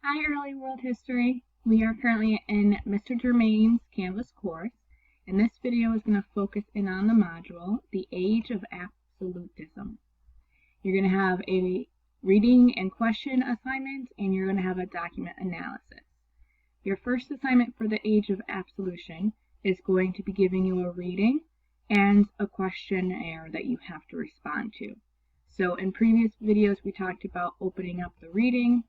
Hi, Early World History. We are currently in Mr. Germain's Canvas course, and this video is going to focus in on the module, The Age of Absolutism. You're going to have a reading and question assignment, and you're going to have a document analysis. Your first assignment for The Age of Absolution is going to be giving you a reading and a questionnaire that you have to respond to. So in previous videos, we talked about opening up the reading,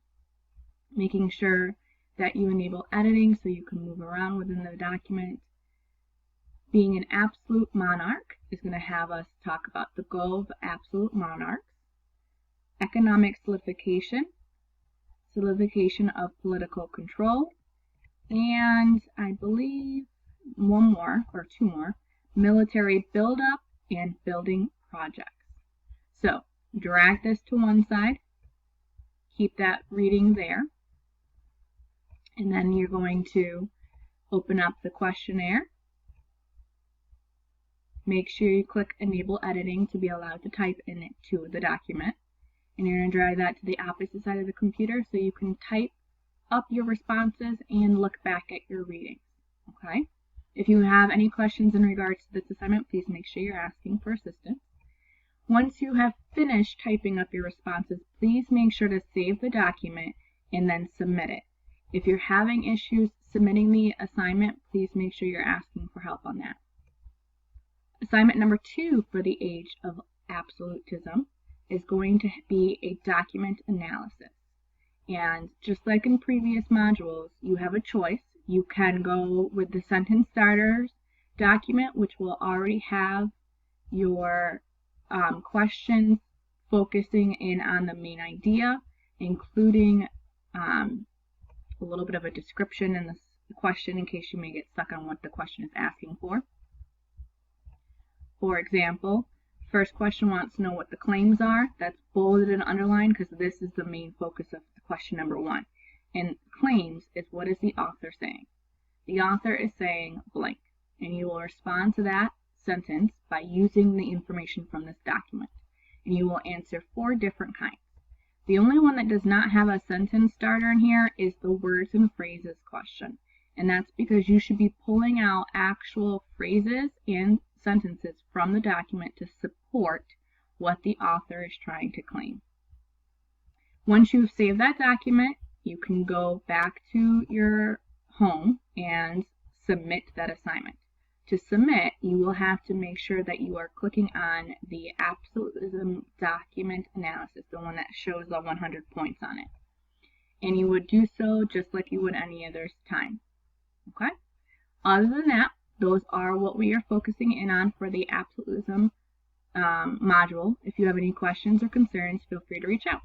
making sure that you enable editing so you can move around within the document. Being an absolute monarch is going to have us talk about the goal of absolute monarchs, economic solidification of political control, and I believe one more or two more, military buildup and building projects. So drag this to one side, keep that reading there, and then you're going to open up the questionnaire. Make sure you click Enable Editing to be allowed to type in it to the document. And you're going to drag that to the opposite side of the computer so you can type up your responses and look back at your readings. Okay? If you have any questions in regards to this assignment, please make sure you're asking for assistance. Once you have finished typing up your responses, please make sure to save the document and then submit it. If you're having issues submitting the assignment, please make sure you're asking for help on that. Assignment number 2 for the Age of Absolutism is going to be a document analysis. And just like in previous modules, you have a choice. You can go with the sentence starters document, which will already have your questions focusing in on the main idea, including a little bit of a description in the question in case you may get stuck on what the question is asking for. For example, first question wants to know what the claims are. That's bolded and underlined because this is the main focus of question number 1. And claims is what is the author saying. The author is saying blank, and you will respond to that sentence by using the information from this document. And you will answer 4 different kinds. The only one that does not have a sentence starter in here is the words and phrases question. And that's because you should be pulling out actual phrases and sentences from the document to support what the author is trying to claim. Once you've saved that document, you can go back to your home and submit that assignment. To submit, you will have to make sure that you are clicking on the Absolutism Document Analysis, the one that shows the 100 points on it. And you would do so just like you would any other time. Okay? Other than that, those are what we are focusing in on for the Absolutism module. If you have any questions or concerns, feel free to reach out.